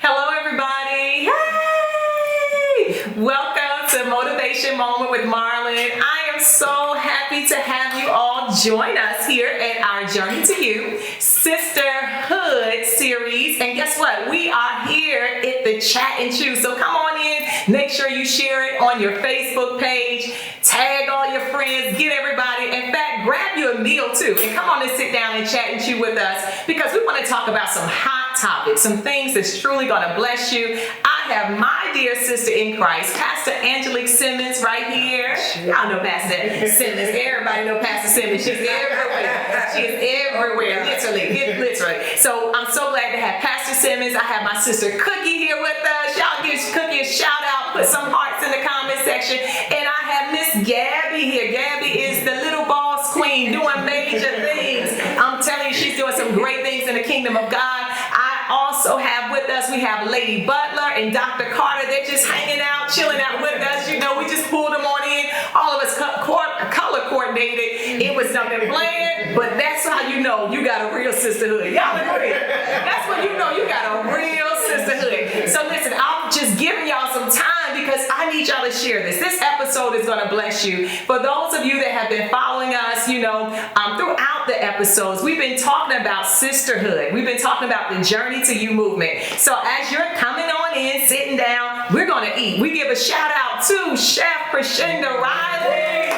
Hello, everybody. Hey! Welcome to Motivation Moment with Marlyn. I am so happy to have you all join us here at our Journey to You Sisterhood series. And guess what? We are here at the Chat and Chew. So come on in. Make sure you share it on your Facebook page. Tag all your friends. Get everybody. In fact, grab you a meal too. And come on and sit down and chat and chew with us because we want to talk about some hot topics, some things that's truly going to bless you. I have my dear sister in Christ, Pastor Angelique Simmons, right here. Y'all know Pastor Simmons. Everybody know Pastor Simmons. She's everywhere. She is everywhere, literally. So I'm so glad to have Pastor Simmons. I have my sister Cookie here with us. Y'all give Cookie a shout out. Put some hearts in the comment section. And I have Miss Gabby here. Gabby is the little boss queen doing major things. I'm telling you, she's doing some great things in the kingdom of God. I also have with us, we have Lady Butler and Dr. Carter. They're just hanging out, chilling out with us. You know, we just pulled them on in. All of us color coordinated. It was nothing planned, but that's how you know you got a real sisterhood. Y'all agree? That's when you know you got a real sisterhood. So listen, I'm just giving y'all some time because I need y'all to share this. This episode is going to bless you. For those of you that have been following us, you know, throughout the episodes, we've been talking about sisterhood. We've been talking about the Journey to You movement. So as you're coming on in, sitting down, we're going to eat. We give a shout out to Chef Crescenda Riley.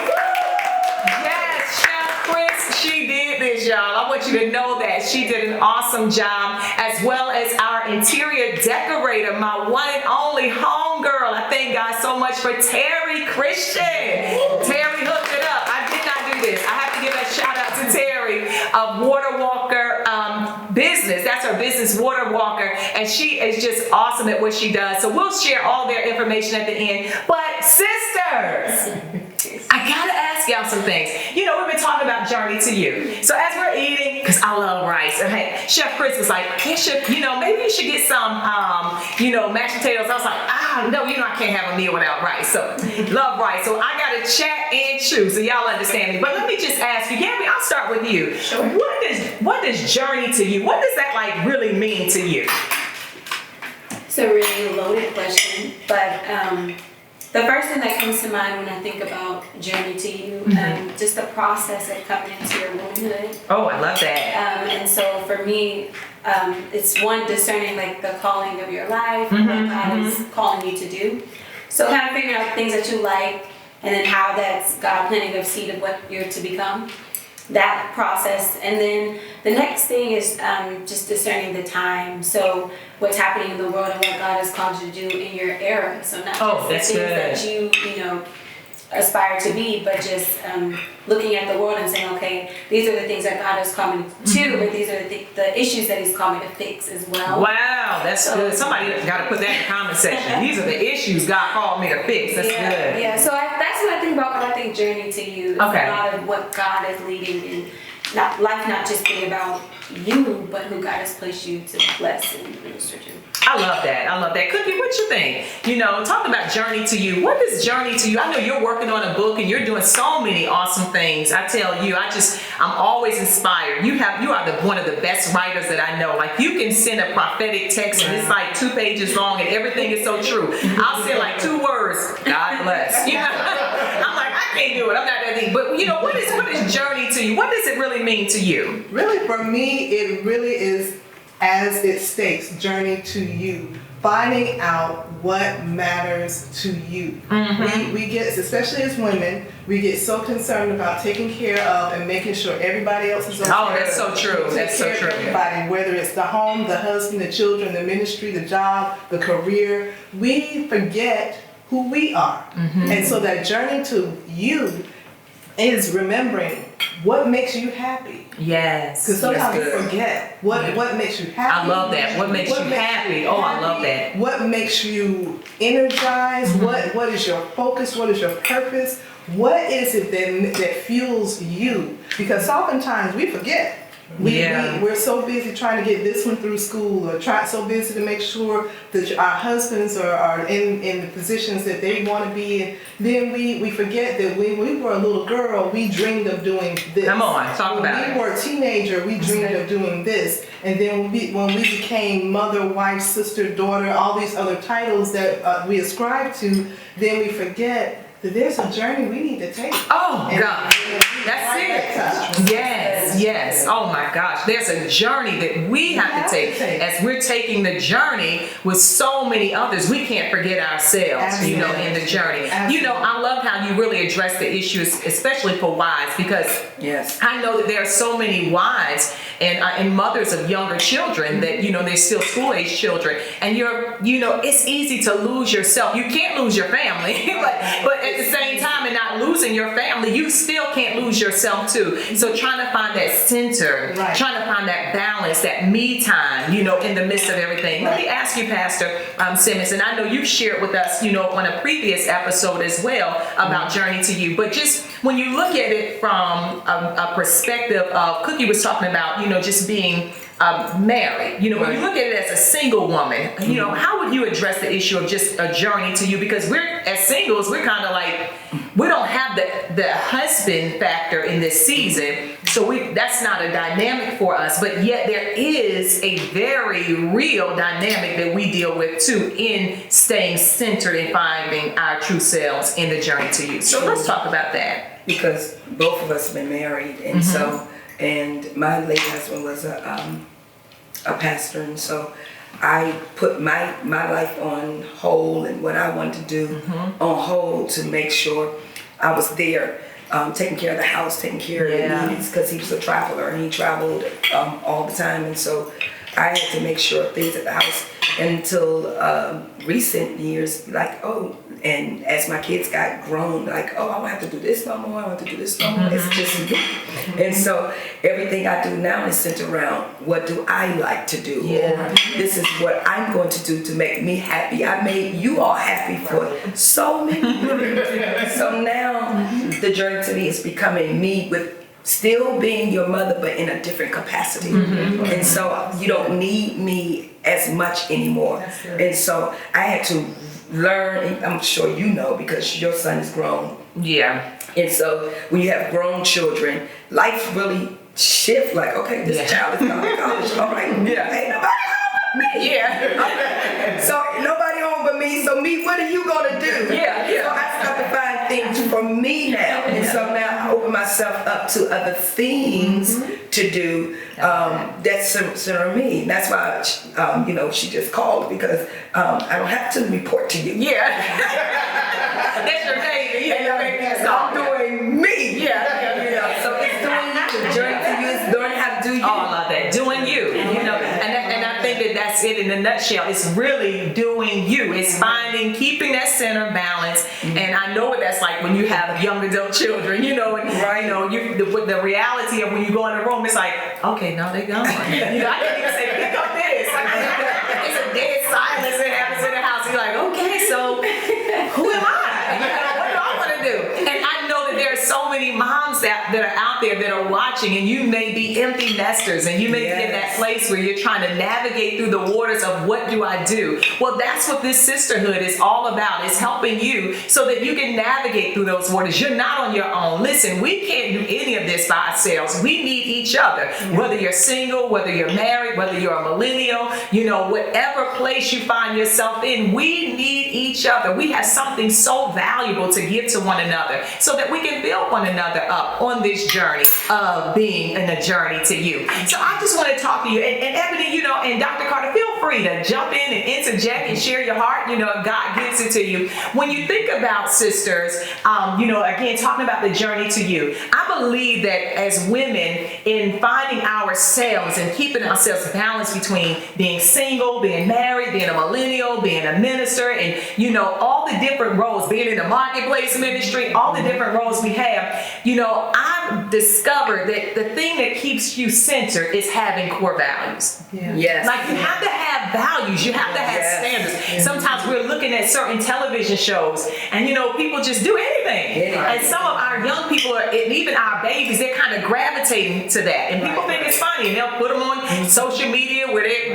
Yes, Chef Chris, she did this, y'all. I want you to know that she did an awesome job, as well as our interior decorator, my one and only homegirl. I thank God so much for Terry Christian. Terry hooked it up. I did not do this. I have to give a shout out to Terry of Water Walker Business. That's her business, Water Walker, and she is just awesome at what she does. So we'll share all their information at the end. But sisters, I gotta ask y'all some things. You know, we've been talking about Journey to You. So as we're eating, because I love rice, and hey, Chef Chris was like, you know, maybe you should get some, mashed potatoes. I was like, no, I can't have a meal without rice. So love rice. So I gotta chat and chew, so y'all understand me. But let me just ask you, Gabby, I'll start with you. Sure. What does Journey to You? What does that like really mean to you? It's a really loaded question, but the first thing that comes to mind when I think about Journey to You, just the process of coming into your womanhood. Oh, I love that. And so for me, it's one, discerning like the calling of your life, what God is calling you to do. So kind of figuring out things that you like, and then how that's God planting a seed of what you're to become. That process. And then the next thing is just discerning the time. So what's happening in the world and what God has called you to do in your era. So not just the things that you aspire to be, but just looking at the world and saying, okay, these are the things that God has called me to, but these are the issues that He's called me to fix as well. Wow, that's good. Somebody got to put that in the comment section. These are the issues God called me to fix. That's good. Yeah, so that's what I think about when I think Journey to You. It's a lot of what God is leading in. Life not just being about you, but who God has placed you to bless and minister to. I love that. Cookie, what you think? You know, talking about Journey to You. What is Journey to You? I know you're working on a book and you're doing so many awesome things. I tell you, I'm always inspired. You are one of the best writers that I know. Like, you can send a prophetic text and it's like 2 pages long and everything is so true. I'll send like 2 words. God bless. You know? I'm like, I can't do it. I'm not that deep. But you know, what is Journey to You? What does it really mean to you? Really, for me, it really is, as it states, Journey to You. Finding out what matters to you. We get, especially as women, we get so concerned about taking care of and making sure everybody else is okay. Oh, that's so true. That's so true. Everybody, whether it's the home, the husband, the children, the ministry, the job, the career, we forget who we are. And so that Journey to You is remembering what makes you happy. Yes. Because sometimes we forget what makes you happy. I love that. What makes you happy? Oh, I love that. What makes you energized? What is your focus? What is your purpose? What is it that fuels you? Because oftentimes we forget. We're so busy trying to get this one through school, or so busy to make sure that our husbands are in the positions that they want to be in. Then we forget that when we were a little girl, we dreamed of doing this. Come on, talk about it. When we were a teenager, we dreamed of doing this. And then when we became mother, wife, sister, daughter, all these other titles that we ascribe to, then we forget that there's a journey we need to take. Oh, God. That's it. Yes. Oh, my gosh. There's a journey that we have to take. As we're taking the journey with so many others, we can't forget ourselves, in the journey. I love how you really address the issues, especially for wives, because I know that there are so many wives and mothers of younger children that, they're still school-age children. And it's easy to lose yourself. You can't lose your family, but at the same time, and not losing your family, you still can't lose yourself too. So trying to find that center, trying to find that balance, that me time, in the midst of everything. Let me ask you, Pastor Simmons, and I know you've shared with us, on a previous episode as well about Journey to You, but just when you look at it from a perspective of, Cookie was talking about, just being married, when you look at it as a single woman, how would you address the issue of just a journey to you? Because we're, as singles, we're kind of like, we don't have the husband factor in this season, so that's not a dynamic for us, but yet there is a very real dynamic that we deal with too in staying centered and finding our true selves in the journey to you. So let's talk about that. Because both of us have been married, and and my late husband was a pastor, and so I put my life on hold and what I wanted to do on hold to make sure I was there, taking care of the house, taking care of the needs, because he was a traveler and he traveled all the time, and so I had to make sure things at the house until recent years, and as my kids got grown, I don't have to do this no more, I don't have to do this no more, it's just me. And so everything I do now is centered around what do I like to do, or this is what I'm going to do to make me happy. I made you all happy for so many years. So now the journey to me is becoming me with still being your mother, but in a different capacity. And so you don't need me as much anymore. And so I had to learn, and I'm sure you know because your son is grown. Yeah. And so when you have grown children, life really shifts, like, okay, this child is going to college. All right. Ain't nobody home but me. So nobody home but me. So me, what are you going to do? So I start to find things for me now. And so now I open myself up to other things to do that center me. That's why, she just called, because I don't have to report to you. That's your baby. I'm doing me. So it's doing you. Journey to you is learning how to do you. Oh, I love that. Doing you. And I think that's it in a nutshell. It's really doing you. It's keeping that center balance. And I know what that's like when you have young adult children, the reality of when you go in the room, it's like, okay, now they're gone. I can't even say, pick up this. It's a dead silence that happens in the house. You're like, okay, so who am I? What do I want to do? And I know that there are so many moms that are out there that are watching, and you may be empty nesters, and you may be in that place where you're trying to navigate through the waters of what do I do? Well, that's what this sisterhood is all about. It's helping you so that you can navigate through those waters. You're not on your own. Listen, we can't do any of this by ourselves. We need each other. Whether you're single, whether you're married, whether you're a millennial, whatever place you find yourself in, we need each other. We have something so valuable to give to one another so that we can build one another up on this journey of being in a journey to you. So I just want to talk to you, and Ebony, and Dr. Carter, feel free to jump in and interject and share your heart, if God gives it to you. When you think about sisters, again, talking about the journey to you, I believe that as women, in finding ourselves and keeping ourselves balanced between being single, being married, being a millennial, being a minister, and, all the different roles, being in the marketplace ministry, all the different roles we have, I've discovered that the thing that keeps you centered is having core values. Like, you have to have values. You have to have standards. Sometimes we're looking at certain television shows and, people just do anything. And some of our young people, and even our babies, they're kind of gravitating to that. And people think it's funny. And they'll put them on social media where they're,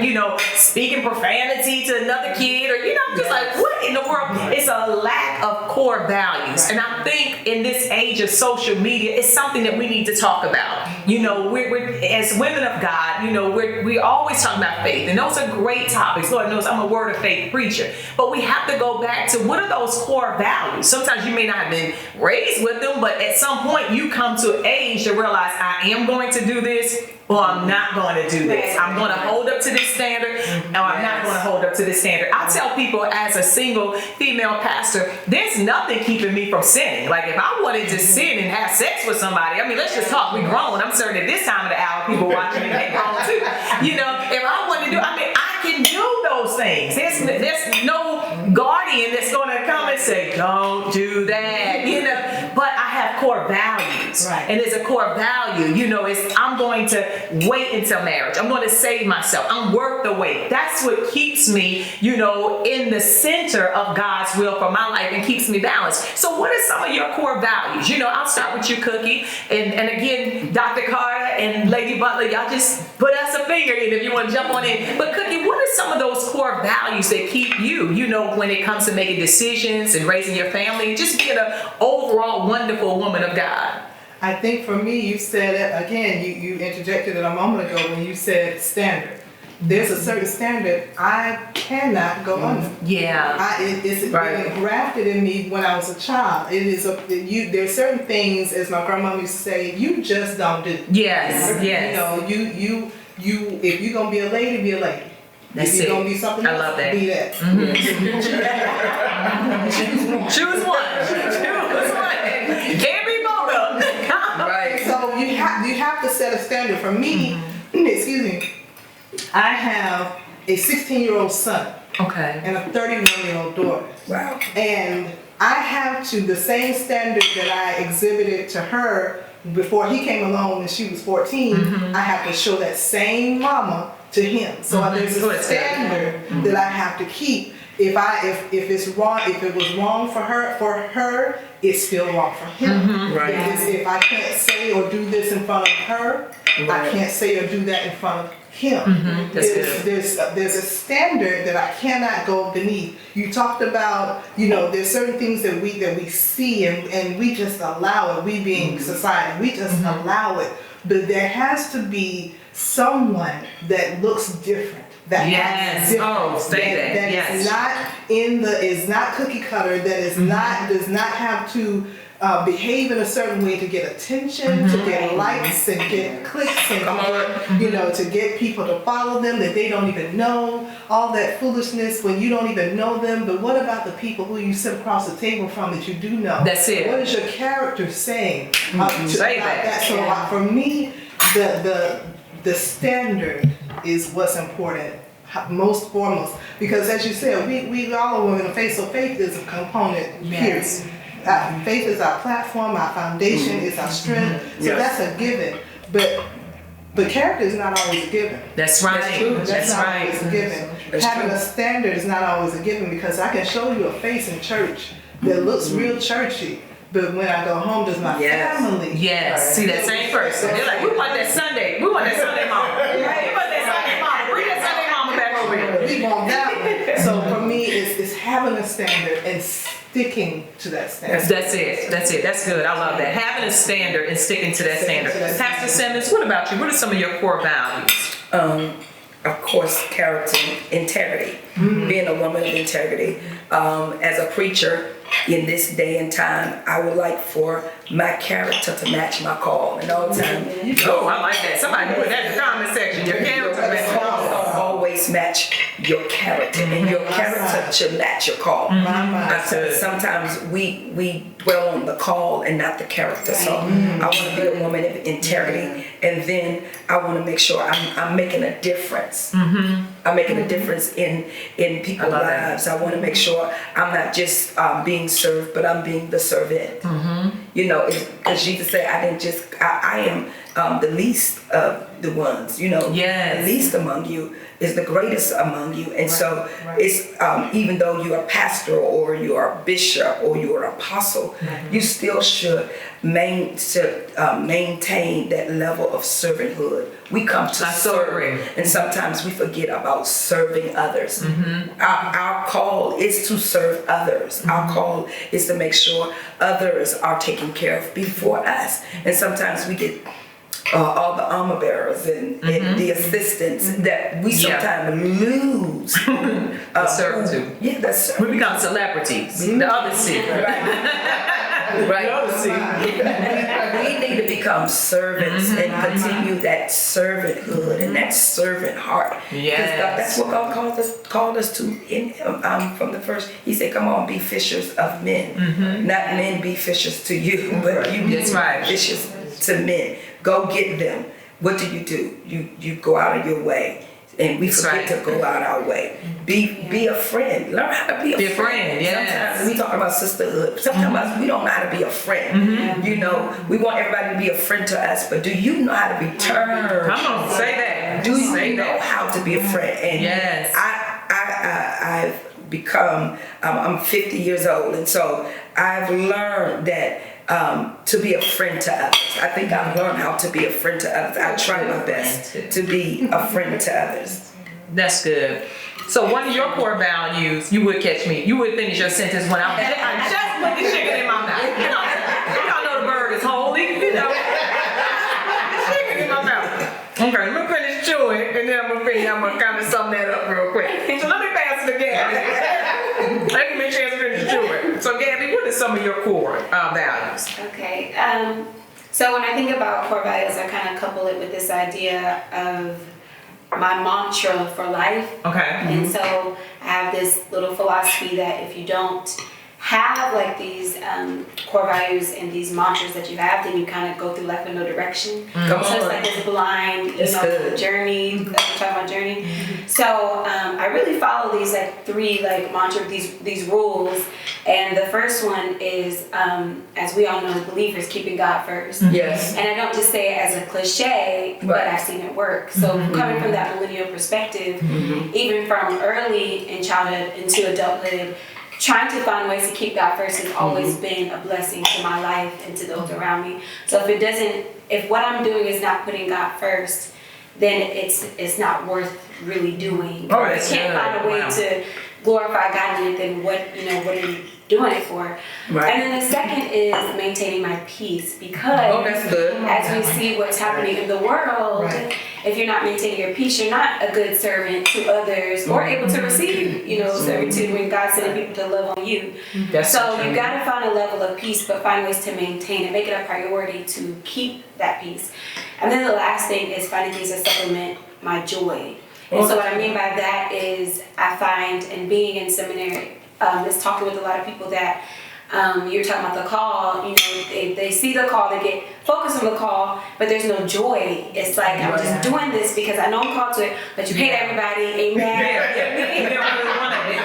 speaking profanity to another kid, or, just like, what in the world? It's a lack of core values. And I think in this age of social media, it's something that we need to talk about. You know, we're as women of God, you know, we always talk about faith, and those are great topics. Lord knows I'm a word of faith preacher. But we have to go back to what are those core values? Sometimes you may not have been raised with them, but at some point you come to an age to realize I am going to do this, or I'm not going to do this. I'm going to hold up to this standard, or I'm not going to hold up to this standard. I tell people as a single female pastor, there's nothing keeping me from sinning. Like if I wanted to sin and have sex with somebody, I mean, let's just talk. We grown. I'm certain at this time of the hour, people watching me, they grown too. You know, if I wanted to do, I mean, I can do those things. There's no guardian that's going to come and say, don't do that, you know. But I have core values. Right. And there's a core value, you know, it's I'm going to wait until marriage. I'm going to save myself. I'm worth the wait. That's what keeps me, you know, in the center of God's will for my life and keeps me balanced. So what are some of your core values? You know, I'll start with you, Cookie. And again, Dr. Carter and Lady Butler, y'all just put us a finger in if you want to jump on in. But Cookie, what are some of those core values that keep you, you know, when it comes to making decisions and raising your family and just being an overall wonderful woman of God? I think for me, you said it again, you interjected it a moment ago when you said standard. There's a certain standard I cannot go under. Yeah. It's been engrafted in me when I was a child. There's certain things, as my grandmama used to say, you just don't do. Yes, yes. You know, you if you're gonna be a lady, be a lady. That's if you're it. gonna be something I else, love that. be that. Choose one. Choose one. Can't be both of them. Right. So you have to set a standard. For me, excuse me, I have a 16-year-old son Okay. and a 31-year-old daughter. Wow. And I have to, the same standard that I exhibited to her before he came along when she was 14, I have to show that same mama to him. So there's a standard that I have to keep. If it's wrong, if it was wrong for her, it's still wrong for him. Right. If I can't say or do this in front of her, I can't say or do that in front of him. That's good. There's a standard that I cannot go beneath. You talked about, you know, there's certain things that we see and we just allow it. We being society, we just allow it. But there has to be someone that looks different. That Yes. Oh, say that. That Yes. is not cookie cutter. That is not does not have to behave in a certain way to get attention, to get likes and get clicks and you know, to get people to follow them that they don't even know. All that foolishness when you don't even know them. But what about the people who you sit across the table from that you do know? That's it. What is your character saying? Say about that. So for me, the standard is what's important, most foremost, because as you said, we all are women of faith, so faith is a component, period. Faith is our platform, our foundation is our strength, so that's a given. But character is not always a given. That's right. That's not always a given. Having a standard is not always a given, because I can show you a face in church that looks real churchy, but when I go home, does my family? Yes. See that same person. They're like, we want that Sunday. We want that Sunday mama. We want that Sunday mama. Bring that Sunday mama back over here. We want that one. So for me, it's having a standard and sticking to that standard. That's it. That's good. I love that. Having a standard and sticking to that standard. Pastor Simmons, what about you? What are some of your core values? Of course, character, integrity, being a woman of integrity. As a preacher in this day and time, I would like for my character to match my call. And all the time, Oh, I like that. Somebody put that in the comment section. Your character match your call. always match your character, and your character should match your call. Sometimes we dwell on the call and not the character. So I want to be a woman of integrity, and then I want to make sure I'm making a difference. I'm making a difference in people's lives. I want to make sure I'm not just being served, but I'm being the servant. You know, because Jesus said, I am the least of the ones, you know. Yes. The least among you is the greatest among you. And so it's, even though you're a pastor or you're a bishop or you're an apostle, you still should maintain that level of servanthood. We come to serve, and sometimes we forget about serving others. Our call is to serve others. Our call is to make sure others are taken care of before us. And sometimes we get all the armor bearers and the assistants that we sometimes lose. Servitude. Yeah, that's We become celebrities. The other secret. Right. We need to become servants and continue that servanthood and that servant heart. Yes. That's what God called us to from the first. He said, come on, be fishers of men. Not men be fishers to you, but you be fishers to men. Go get them. What do? You go out of your way. And we forget to go out our way. Be a friend. Learn how to be a friend. Yes. Sometimes we talk about sisterhood. Sometimes we don't know how to be a friend. You know, we want everybody to be a friend to us, but do you know how to return? Come on, say that. Do you know how to be a friend? And yes. I've become, I'm 50 years old, and so I've learned that to be a friend to others. I think I've learned how to be a friend to others. I try my best to be a friend to others. That's good. So one of your core values, you would catch me. You would finish your sentence when I just put the chicken in my mouth. Y'all know the bird is holy. You know, the chicken in my mouth. Okay, let me finish chewing, and then I'm gonna kind of sum that up real quick. So let me pass it again. Let me make sure I finish chewing. So Gabby, what are some of your core values? Okay. So when I think about core values, I kind of couple it with this idea of my mantra for life. Okay. And so I have this little philosophy that if you don't have like these core values and these mantras that you have, then you kind of go through life with no direction. So it's like this blind, journey. We're talking about journey. So I really follow these like three like mantra, these rules. And the first one is, as we all know, believers keeping God first. Yes. And I don't just say it as a cliche, but I've seen it work. So coming from that millennial perspective, even from early in childhood into adulthood, trying to find ways to keep God first has always been a blessing to my life and to those around me. So if what I'm doing is not putting God first, then it's not worth really doing. Oh, I can't find a way to glorify God in it, then what are you doing it for? Right. And then the second is maintaining my peace, because that's good. as we see what's happening in the world, if you're not maintaining your peace, you're not a good servant to others or able to receive, servitude when God's sending people to love on you. So you got to find a level of peace, but find ways to maintain it, make it a priority to keep that peace. And then the last thing is finding things that supplement my joy. And so what I mean by that is I find, in being in seminary, is talking with a lot of people that you're talking about the call, they see the call, they get focused on the call, but there's no joy. It's like, I'm just doing this because I know I'm called to it, but you hate everybody, amen.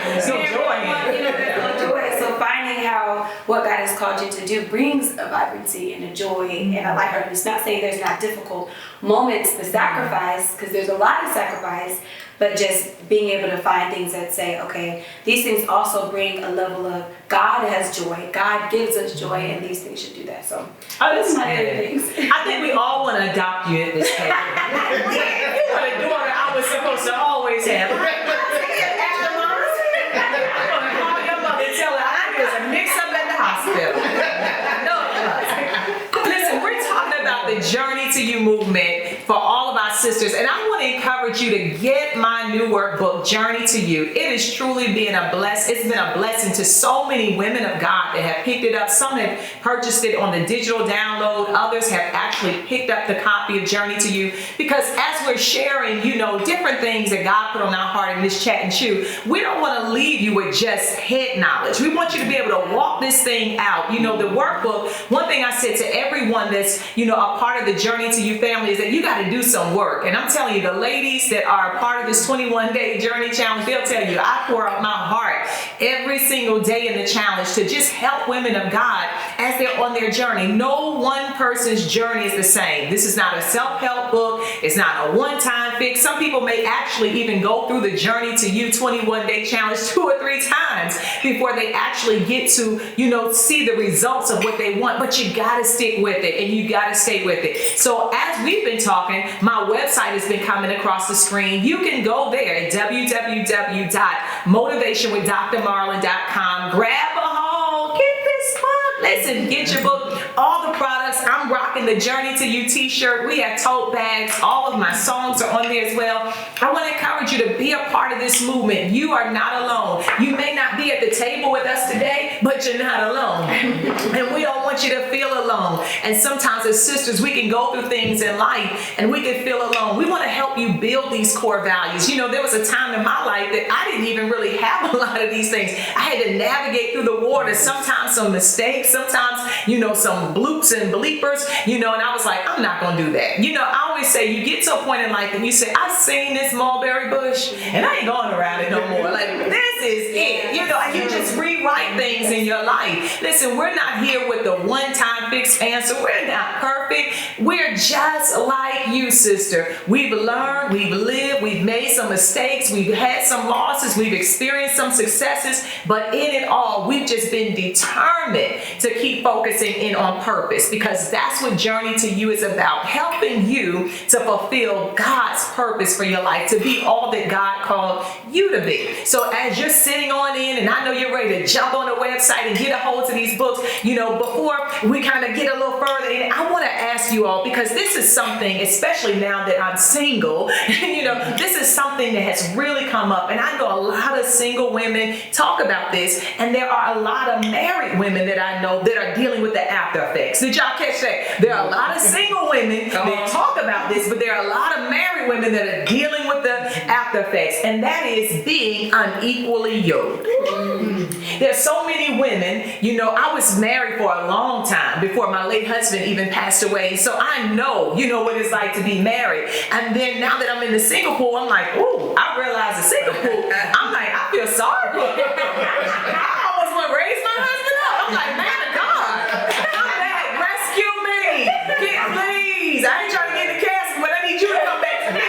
There's no joy. There's no joy. So finding how what God has called you to do brings a vibrancy and a joy and a lightheartedness. It's not saying there's not difficult moments to sacrifice, because there's a lot of sacrifice, but just being able to find things that say, okay, these things also bring a level of God has joy, God gives us joy, and these things should do that. So that's my favorite things. I think we all want to adopt you at this point. You want a daughter I was supposed to always have. I'm going to call your mother and tell her I was a mix-up at the hospital. Listen, we're talking about the Journey to You movement for all of our sisters, and I want to encourage you to get my new workbook, Journey to You. It is truly been a blessing. It's been a blessing to so many women of God that have picked it up. Some have purchased it on the digital download. Others have actually picked up the copy of Journey to You, because as we're sharing, different things that God put on our heart in this chat and chew, we don't want to leave you with just head knowledge. We want you to be able to walk this thing out. The workbook, one thing I said to everyone that's, a part of the Journey to You family is that you got to do some work. And I'm telling you, the ladies that are part of this 21-day journey challenge, they'll tell you, I pour out my heart every single day in the a challenge to just help women of God as they're on their journey. No one person's journey is the same. This is not a self-help book. It's not a one-time fix. Some people may actually even go through the Journey to You 21-day challenge 2 or 3 times before they actually get to, see the results of what they want. But you got to stick with it, and you got to stay with it. So as we've been talking, my website has been coming across the screen. You can go there at www.motivationwithdrmarlyn.com. Grab a hold. Get this book. Listen, get your book. All the products. I'm rocking the Journey to You t-shirt. We have tote bags. All of my songs are on there as well. I want to encourage you to be a part of this movement. You are not alone. You may not be at the table with us today, but you're not alone. And we don't want you to feel alone. And sometimes as sisters, we can go through things in life and we can feel alone. We want to help you build these core values. There was a time in my life that I didn't even really have a lot of these things. I had to navigate through the water, sometimes some mistakes, sometimes, some bloops and bleepers, and I was like, I'm not going to do that. I always say you get to a point in life and you say, I've seen this mulberry bush and I ain't going around it no more. Like, this is it, and you just rewrite things in your life. Listen, we're not here with the one-time fixed answer. We're not perfect. We're just like you, sister. We've learned, we've lived, we've made some mistakes, we've had some losses, we've experienced some successes, but in it all, we've just been determined to keep focusing in on purpose, because that's what Journey to You is about, helping you to fulfill God's purpose for your life, to be all that God called you to be. So as you're sitting on in, and I know you're ready to jump on the website and get a hold of these books, before we kind of get a little further in, I want to ask you all, because this is something, especially now that I'm single, this is something that has really come up, and I know a lot of single women talk about this, and there are a lot of married women that I know that are dealing with the after effects. Did y'all catch that? There are a lot of single women that talk about this, but there are a lot of married women that are dealing with the after effects, and that is being unequally yoked. There's so many women, I was married for a long time before my late husband even passed away, so I know, what it's like to be married. And then now that I'm in the single pool, I'm like, ooh, I realize the single pool, I'm like, I feel sorry for him. I almost want to raise my husband up. I'm like, man of God, come back, rescue me, please. I ain't trying to get in the casket, but I need you to come back to me.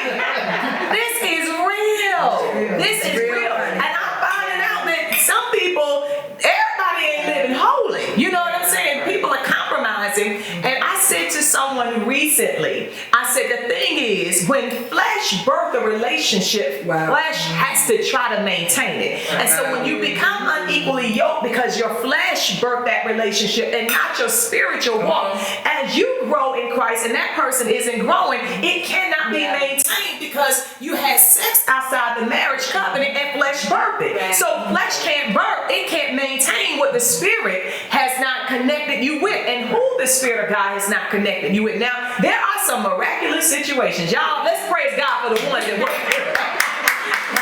This is real. This is real. And I'm finding out that some people, everybody ain't living holy. You know what I'm saying? People are compromising. And I said to someone recently, I said, the thing is, when flesh birth a relationship, flesh has to try to maintain it. And so when you become unequally yoked because your flesh birthed that relationship and not your spiritual walk, as you grow in Christ and that person isn't growing, it cannot be maintained because you had sex outside the marriage covenant and flesh birthed it. So flesh can't birth, it can't maintain what the spirit has not connected you with, and who the Spirit of God has not connected you with. Now, there are some miraculous situations. Y'all, let's praise God for the ones that work.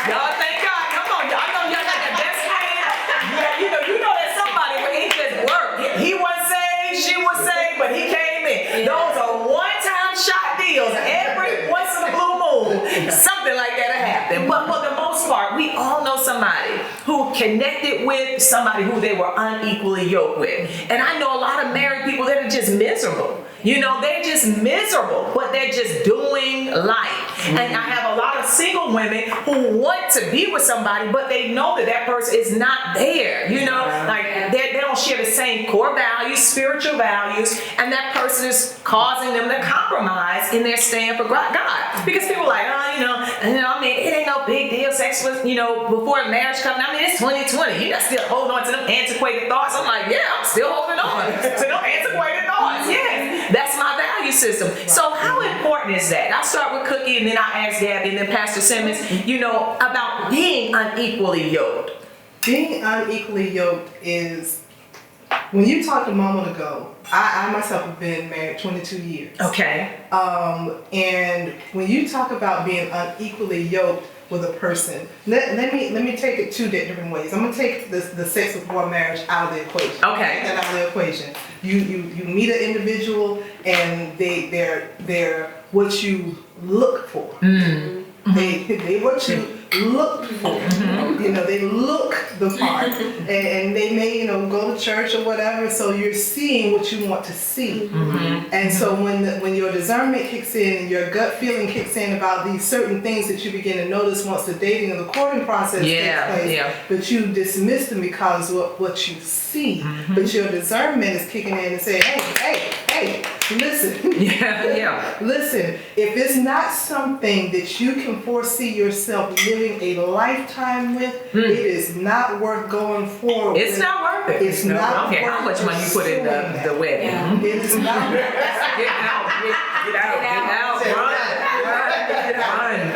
Y'all, thank God. Come on, y'all know y'all got the best hand. Yeah, you know that somebody where it just worked. He wasn't saved, she was saved, but he came in. Those are one-time shot deals. Every once in a blue moon, something like that will happen. But for the most part, we all know somebody who connected with somebody who they were unequally yoked with. And I know a lot of married people that are just miserable. They're just miserable, but they're just doing life. And I have a lot of single women who want to be with somebody, but they know that that person is not there. Like they don't share the same core values, spiritual values, and that person is causing them to compromise in their stand for God. Because people are like, it ain't no big deal. Sex was, before the marriage covenant. It's 2020. You got to still hold on to them antiquated thoughts. I'm like, yeah, I'm still holding on to them antiquated thoughts. Yeah, that's my value system. So how important is that? I'll start with Cookie, and then I'll ask Gabby, and then Pastor Simmons, about being unequally yoked. Being unequally yoked is, when you talked a moment ago, I myself have been married 22 years. Okay. And when you talk about being unequally yoked with a person, let me take it two different ways. I'm gonna take the sex before marriage out of the equation. Okay. Take that out of the equation. You meet an individual and they're what you look for. Mm-hmm. They what you look for. You know, they look the part, and they may, you know, go to church or whatever. So you're seeing what you want to see. And so when your discernment kicks in and your gut feeling kicks in about these certain things that you begin to notice once the dating and the courting process takes place, but you dismiss them because of what you see. But your discernment is kicking in and saying, hey, listen. Listen, if it's not something that you can foresee yourself living a lifetime with, it is not worth going forward. It's not worth it. It's not okay, how much money you put in the wedding? It is not worth it. Get out, run.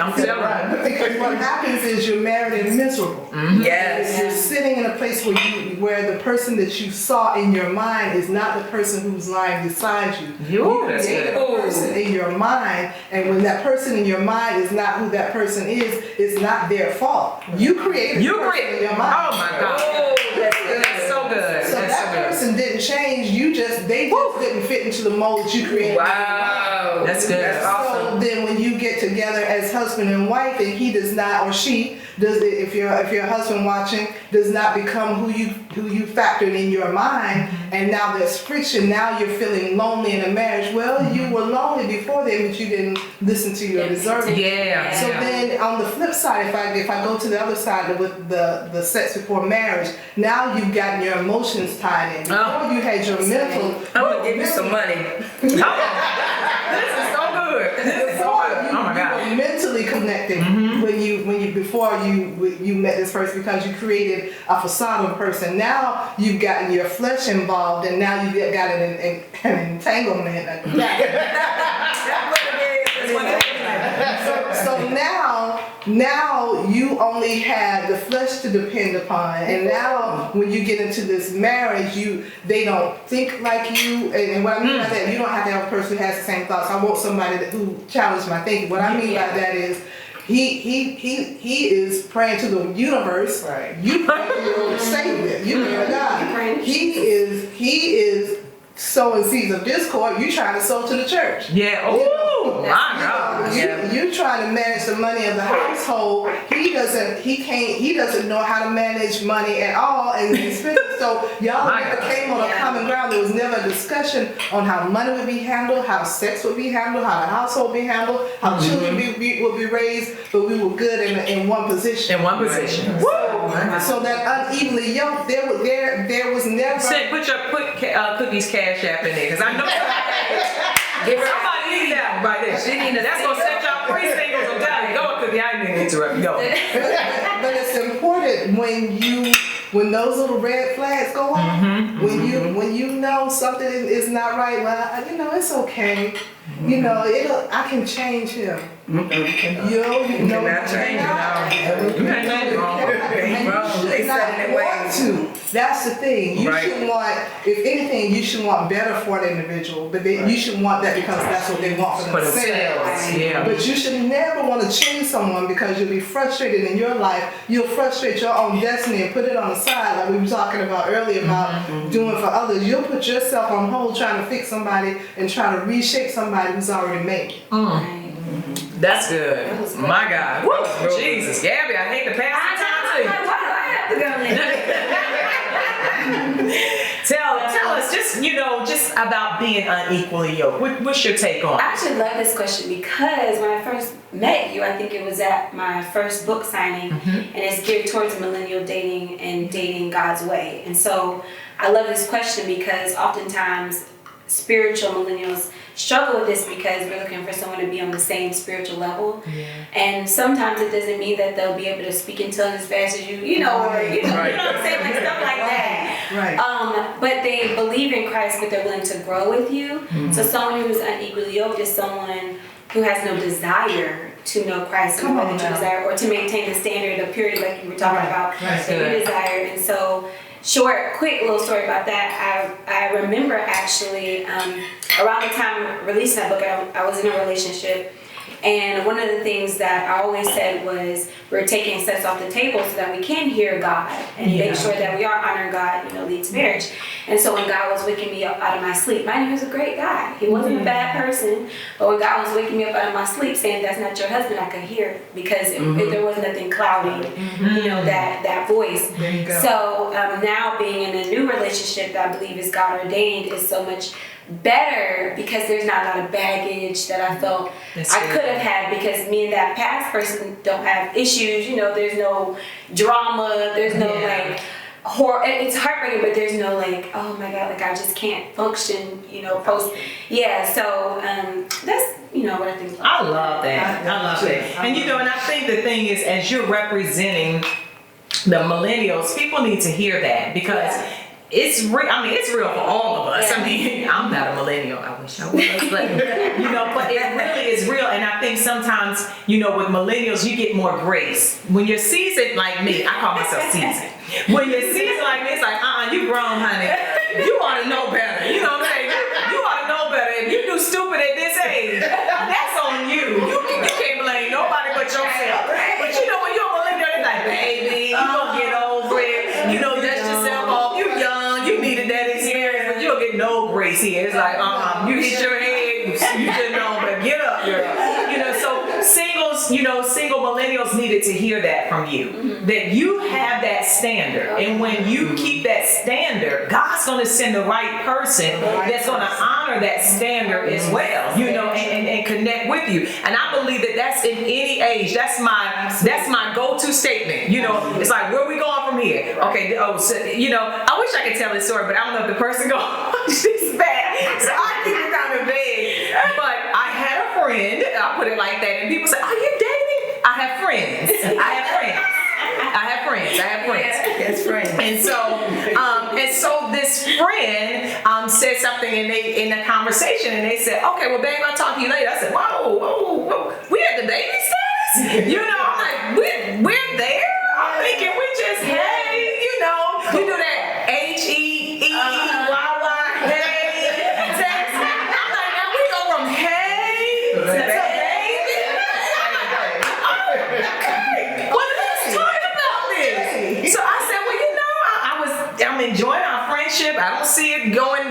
I'm telling you. Because what happens is you're married and miserable. Yes. You're sitting in a place where the person that you saw in your mind is not the person who's lying beside you. You created a person in your mind, and when that person in your mind is not who that person is, it's not their fault. You created a person in your mind. Oh my God. That's so good. So that person didn't change. They just didn't fit into the mold that you created. Wow. That's good. That's awesome. So then when you get together as husband and wife, and he does not, or she does, if your husband watching, does not become who you factored in your mind, and now there's friction. Now you're feeling lonely in a marriage. Well, you were lonely before then, but you didn't listen to your discernment. So then on the flip side, if I go to the other side with the sex before marriage, now you've gotten your emotions tied in. Before you had your mental. I'm gonna give you some money. This is so good. Oh my God. You were mentally connected before you met this person, because you created a facade of a person. Now you've gotten your flesh involved, and now you've got an entanglement. That's what it is. So now you only had the flesh to depend upon, and now when you get into this marriage, they don't think like you. And what I mean by that, you don't have to have a person who has the same thoughts. I want somebody who challenges my thinking. What I mean by that is, he is praying to the universe. Right. You pray to your Savior. You pray to God. He is sowing seeds of discord. You trying to sow to the church. Yeah. Oh my God. You trying to manage the money of the household. He doesn't know how to manage money at all, and so y'all never came on a common ground. There was never a discussion on how money would be handled, how sex would be handled, how the household would be handled, how children would be raised. But we were good in one position. In one position. Woo! So that unevenly yoked, there was never. Say, put Cookie's Cash App in there, because I know somebody need that right there. That's gonna set y'all free, singles. I'm telling you. Go, Cookie. I didn't interrupt you. Go. But it's important when those little red flags go off, when you know something is not right. Well, it's okay. I can change him. You cannot change him. You ain't wrong. They not want to. That's the thing. You should want, if anything, you should want better for an individual, but you should want that because that's what they want for themselves. Yeah. But you should never want to change someone because you'll be frustrated in your life. You'll frustrate your own destiny and put it on the side, like we were talking about earlier about doing for others. You'll put yourself on hold trying to fix somebody and try to reshape somebody who's already made it. That's good. My God. Woo, Jesus. Gabby, I hate to pass the time to you. Why do I have to go there? Tell us, just about being unequally yoked. What's your take on it? I actually love this question because when I first met you, I think it was at my first book signing, and it's geared towards millennial dating and dating God's way. And so I love this question because oftentimes spiritual millennials struggle with this because we're looking for someone to be on the same spiritual level. And sometimes it doesn't mean that they'll be able to speak in tongues as fast as you know what I'm saying, like stuff like that. Right. But they believe in Christ, but they're willing to grow with you. So someone who's unequally yoked is someone who has no desire to know Christ and what you desire, or to maintain the standard of purity like you were talking about that you desire. And so quick little story about that. I remember actually around the time releasing that book, I was in a relationship, And one of the things that I always said was we're taking sets off the table so that we can hear God and make sure that we are honoring God, leads marriage. And so when God was waking me up out of my sleep, mind you, he was a great guy. He wasn't a bad person, but when God was waking me up out of my sleep saying that's not your husband, I could hear it because there was nothing clouding, that voice. There you go. So now being in a new relationship that I believe is God ordained is so much better because there's not a lot of baggage that I felt I could have had because me and that past person don't have issues. There's no drama. There's no like horror. It's heartbreaking, but there's no like, oh my God, like I just can't function. Post. Yeah. So that's what I think. I love that. I love that. And and I think the thing is, as you're representing the millennials, people need to hear that because. It's real. I mean, it's real for all of us. I mean, I'm not a millennial. I wish I was, but but it really is real. And I think sometimes, with millennials, you get more grace. When you're seasoned like me, I call myself seasoned. When you're seasoned like me, it's like, you grown, honey. You ought to know better. You know what I'm saying? You ought to know better. If you do stupid at this age, that's on you. You can't blame nobody but yourself. But when you're a millennial, it's like, baby, you gonna get over it. Dust yourself off. You young. You needed that experience, but you'll get no grace here. It's like, you hit your head. You should know, but get up, girl. So single millennials needed to hear that from you. That you have that standard. And when you keep that standard, God's going to send the right person that's going to honor that standard as well, and connect with you. And I believe that that's in any age. That's my go-to statement. It's like, where are we going from here? Okay, I wish I could tell this story, but I don't know if the person goes, she's bad. So I keep it kind of vague. But I had a friend, I'll put it like that, and people say, are you dating? I have friends. That's friends. And so this friend said something in the conversation, and they said, okay, well, babe, I'll talk to you later. I said, whoa, we at the dating status? I'm like, we're there? I'm thinking we just, hey, you do that H-E-E-Y-Y, hey, text. I'm like, now we go from hey to baby. Okay, well, let's talk about this. So I said, well, I'm enjoying our friendship. I don't see it going,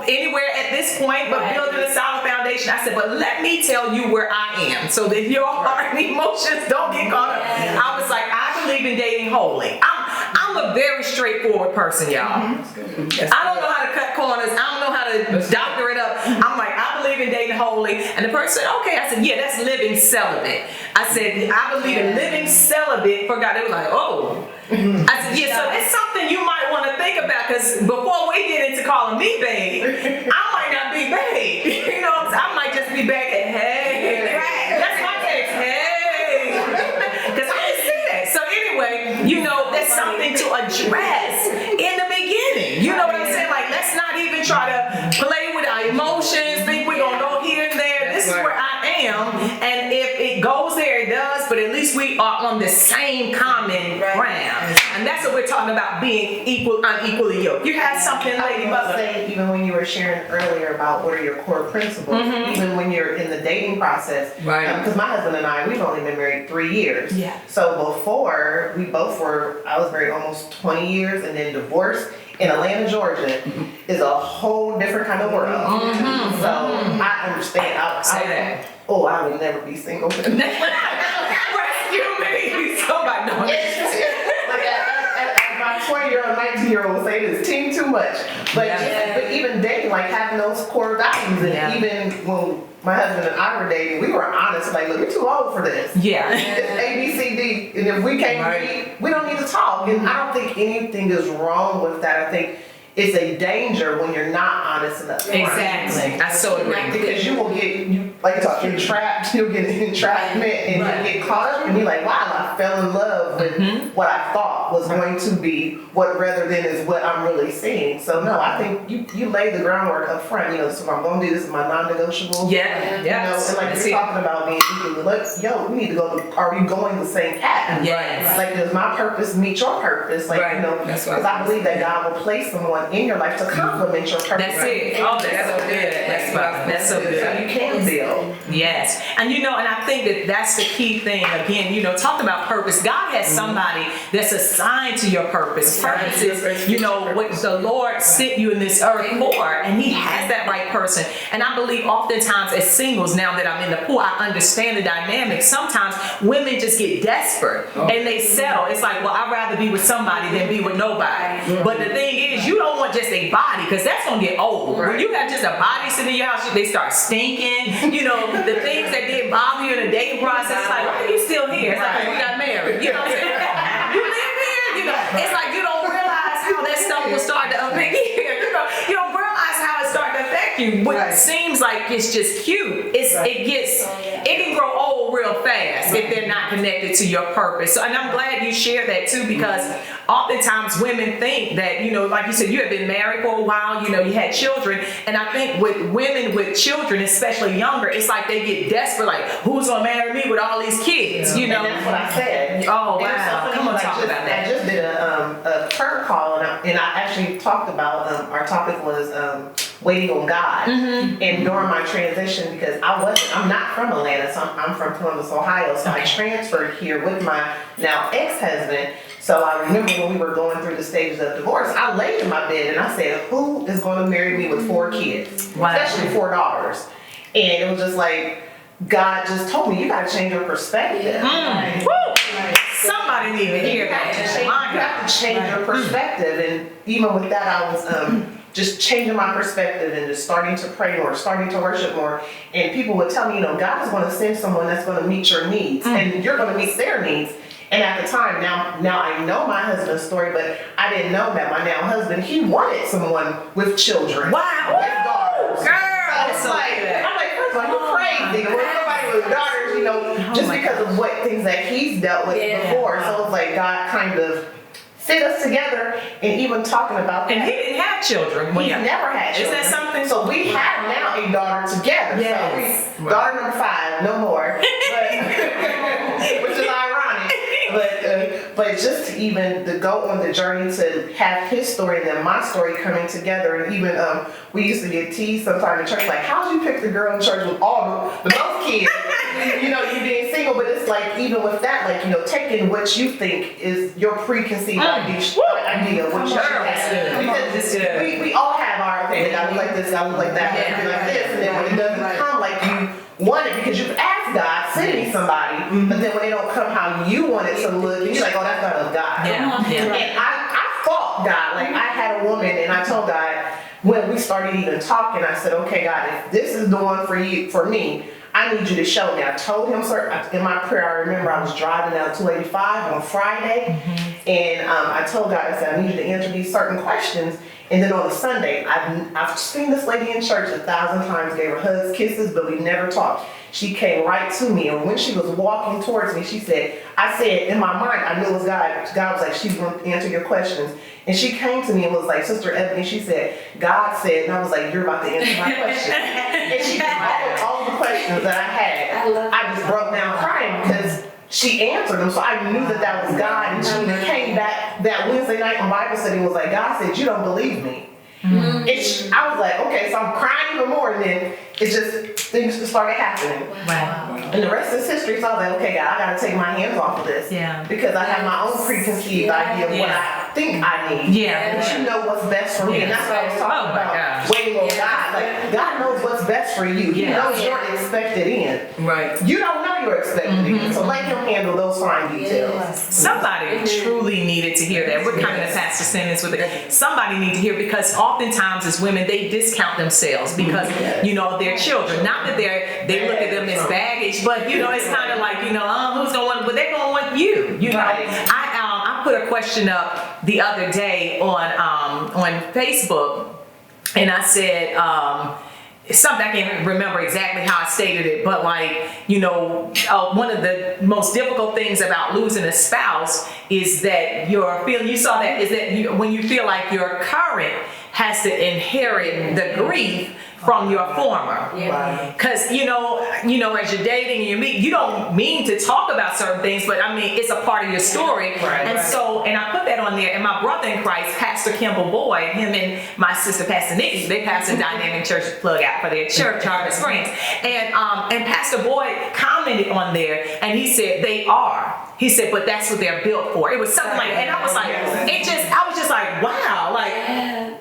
anywhere at this point, but building a solid foundation. I said, but let me tell you where I am so that your heart and emotions don't get caught up. I was like, I believe in dating holy. I'm a very straightforward person, y'all. I don't know how to cut corners. I don't know how to doctor it up. I'm like, I believe in dating holy. And the person said, okay. I said, yeah, that's living celibate. I said, I believe in living celibate for God. They were like, oh. I said, yeah, so it's something you might want to think about because before we get into calling me babe, I might not be babe. I might just be back at hey. That's my text, hey. Because I didn't see that. So anyway, that's something to address in the beginning. You know what I'm saying? Like, let's not even try to play with our emotions, think we're going to go here and there. This is where I am. And if it goes there, it does. But at least we are on the same common ground. And that's what we're talking about, being unequally yoked. You had something, Lady Butler. Say, even when you were sharing earlier about what are your core principles, even when you're in the dating process, because my husband and I, we've only been married 3 years. Yeah. So before, I was married almost 20 years and then divorced. In Atlanta, Georgia, is a whole different kind of world. So I understand. I would never be single. Rescue me. Somebody know my 20-year-old, 19-year-old say this, team too much. But even dating, like having those core values, and even when my husband and I were dating, we were honest, like, look, you're too old for this. Yeah. It's A, B, C, D, and if we can't read, we don't need to talk. And I don't think anything is wrong with that. I think it's a danger when you're not honest enough. Exactly. I so agree. Because you will get, entrapped, you'll get entrapment, and you'll get caught up, and you're like, wow, I fell in love with what I thought was going to be what rather than is what I'm really seeing. So no, I think you lay the groundwork up front, so if I'm going to do this, is my non-negotiable. Yeah. And like you're talking about being equal, we need to go, are we going the same path? Yes. Like, does my purpose meet your purpose? Like, because I believe that God will place someone in your life to complement your purpose. That's it. Oh, that's so good. That's so good. So you can build. real. Yes. And and I think that that's the key thing. Again, talking about purpose, God has somebody that's assigned to your purpose. Purpose is, what the Lord sent you in this earth for, and He has that right person. And I believe oftentimes as singles, now that I'm in the pool, I understand the dynamic. Sometimes women just get desperate and they settle. It's like, well, I'd rather be with somebody than be with nobody. But the thing is, you don't want just a body, because that's going to get old. When you have just a body sitting in your house, they start stinking. The things that didn't bother you in the dating process, it's like, why are you still here? It's like, we got married. You know what I'm saying? You live here. It's like you don't realize how that stuff will start to affect you. You don't realize how it starts to affect you. What seems like it's just cute, it can grow old real fast if they're not connected to your purpose. So, and I'm glad you shared that too, because oftentimes women think that, like you said, you have been married for a while, you had children. And I think with women with children, especially younger, it's like they get desperate, like, who's gonna marry me with all these kids? And that's what I said. Oh, wow. Come on, talk about that. I just did a prayer call, and I actually talked about, our topic was waiting on God. And during my transition, because I'm not from Atlanta, so I'm from Columbus, Ohio, so I transferred here with my now ex-husband. So I remember when we were going through the stages of divorce, I laid in my bed and I said, who is going to marry me with 4 kids? Wow. Especially 4 daughters. And it was just like, God just told me, you got to change your perspective. Somebody need to hear that. You have to change your perspective. And even with that, I was just changing my perspective and just starting to pray more, starting to worship more. And people would tell me, God is going to send someone that's going to meet your needs, and you're going to meet their needs. And at the time, now I know my husband's story, but I didn't know that my now husband, he wanted someone with children. Wow. With daughters. Girl, So I'm like, first of all, you're crazy. With somebody with daughters, just because of what things that he's dealt with before. So it's like God kind of fit us together, and even talking about that. And he didn't have children. He's never had children. Is that something? So we have now a daughter together. Yes. So daughter number 5, no more. Which is ironic. But just to even to go on the journey to have his story and then my story coming together, and even we used to get teased sometimes in church, like, how'd you pick the girl in church with all the most kids? You being single, but it's like, even with that, like, taking what you think is your preconceived idea of what you should have. Because we all have our thing. They gotta look like this, gotta look like that, gotta be like this, and then when it doesn't come like you want it, because you've asked God, send me somebody, but then when they don't come how you want it to look, you're like, oh, that's not of God. And I fought God. Like, I had a woman, and I told God, when we started even talking, I said, okay, God, if this is the one for me, I need you to show me. I told him, sir, in my prayer, I remember I was driving down 285 on Friday, and I told God, I said, I need you to answer these certain questions. And then on a Sunday, I've seen this lady in church 1,000 times, gave her hugs, kisses, but we never talked. She came right to me, and when she was walking towards me, I said, in my mind, I knew it was God. God was like, she's going to answer your questions. And she came to me and was like, Sister Ebony, she said, God said, and I was like, you're about to answer my question. And she did all the questions that I had. I just broke down crying because she answered them, so I knew that was God. And she came back that Wednesday night on Bible study and was like, God said, you don't believe me. I was like, okay, so I'm crying even more, and then things just started happening. Wow. And the rest is history. So I was like, okay, God, I gotta take my hands off of this. Yeah. Because I have my own preconceived idea of what I think I need. Yeah. But you know what's best for me. And that's what I was talking about. Waiting on God. Like, God knows what's best for you. He knows your expected end. Right. You don't know your expected end. So let him handle those fine details. Somebody truly needed to hear that. We're kind of the pastor sentence with it. Somebody need to hear, because oftentimes as women, they discount themselves because, their children. Not that they look at them as baggage, but, it's kind of like, who's going to want, but they're going to want you, I put a question up the other day on Facebook, and I said, something, I can't remember exactly how I stated it, but one of the most difficult things about losing a spouse is that when you feel like your current has to inherit the grief from your former. Yeah. Because you know, as you're dating and you meet, you don't mean to talk about certain things, but I mean, it's a part of your story. So, and I put that on there. And my brother in Christ, Pastor Kimball Boyd, him and my sister Pastor Nikki, they pastor Dynamic Church, plug out for their church, Harvest Springs. And Pastor Boyd commented on there, and he said they are. He said, but that's what they're built for. It was something like, and I was like, I was just like, wow, like,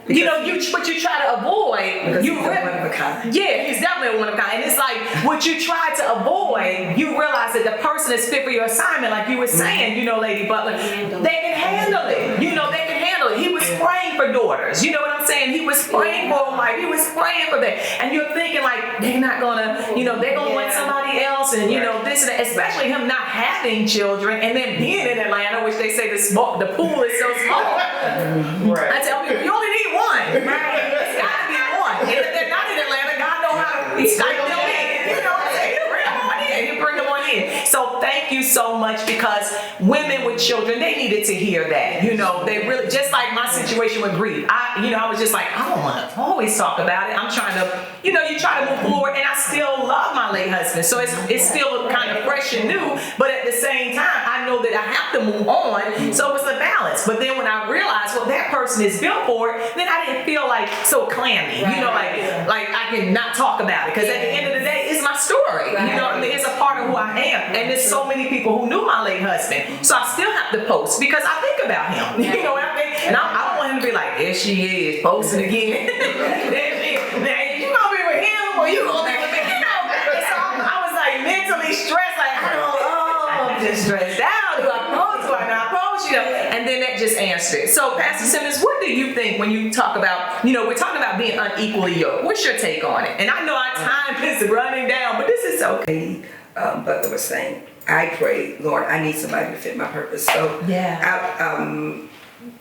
you know, what you try to avoid, because you he's one of a kind. Yeah, he's definitely one of a kind. And it's like what you try to avoid, you realize that the person is fit for your assignment, like you were saying, you know, Lady Butler, they can handle it. You know, they can handle it. He was praying for daughters. You know what I'm saying? He was praying for life. He was praying for that. And you're thinking like, they're not gonna, you know, they're gonna want somebody else, and you know, this and that, especially him not having children and then being in Atlanta, which they say the pool is so small. I tell people, you only need one. Right? It's gotta be one. And if they're not in Atlanta, God knows how to psych them in. You know what I'm saying? He'll bring them on in. He'll bring them on in. So thank you so much, because women with children, they needed to hear that. You know, they really, just like my situation with grief. I was just like, I don't want to always talk about it. I'm trying to, you know, you try to move forward, and I still love my late husband. So it's still kind of fresh and new, but at the same time, I know that I have to move on. So it's a balance. But then when I realized, well, that person is built for it, then I didn't feel like so clammy, you know, like I can not talk about it, because at the end of the day, it's my story. You know what I mean? It's a part of who I am. And there's so many people who knew my late husband, so I still have to post because I think about him. You know what I mean? And I don't want him to be like, there she is, posting again. There she is. Now, you gonna be with him or you gonna be with me? You know? And so I was like mentally stressed, like, I'm just stressed out. Do I post? Do I not post? You know? And then that just answered it. So Pastor Simmons, what do you think when you talk about, you know, we're talking about being unequally yoked? What's your take on it? And I know our time is running down, but this is okay. Butler was saying, I pray, Lord, I need somebody to fit my purpose. So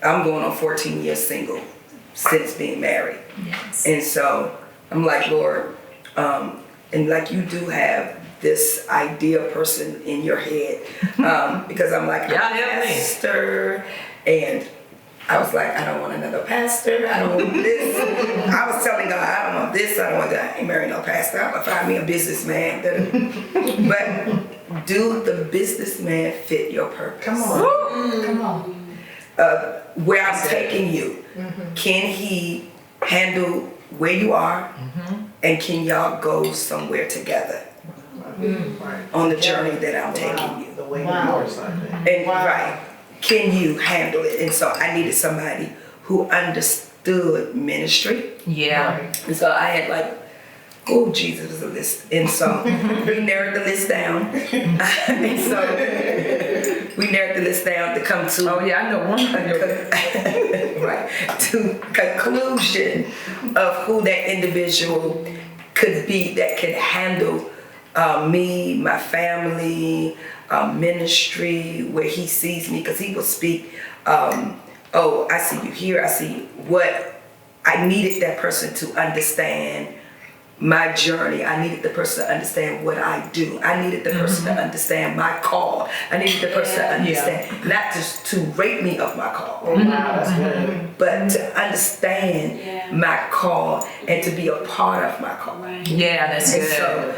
I'm going on 14 years single since being married. Yes. And so I'm like, Lord, and like you do have this ideal person in your head, because I'm like, I'm a pastor, and I was like, I don't want another pastor. I don't want this. I was telling God, I don't want this. I don't want that. I ain't marrying no pastor. I'm gonna find me a businessman. But do the businessman fit your purpose? Come on. Come on. Where I'm taking you, can he handle where you are, and can y'all go somewhere together on the journey that I'm taking you? The way yours, I think. And right, can you handle it? And so I needed somebody who understood ministry. Yeah. And so I had like, oh, Jesus was a list. And so we narrowed the list down. And so we narrowed the list down to come to, Oh yeah, I know one. right, to conclusion of who that individual could be that could handle me, my family, ministry, where he sees me, because he will speak, oh, I see you here, I see what I needed that person to understand my journey. I needed the person to understand what I do. I needed the person to understand my call. I needed the person to understand, not just to rate me of my call, Wow, that's good. but to understand my call and to be a part of my call. Yeah, that's And good. so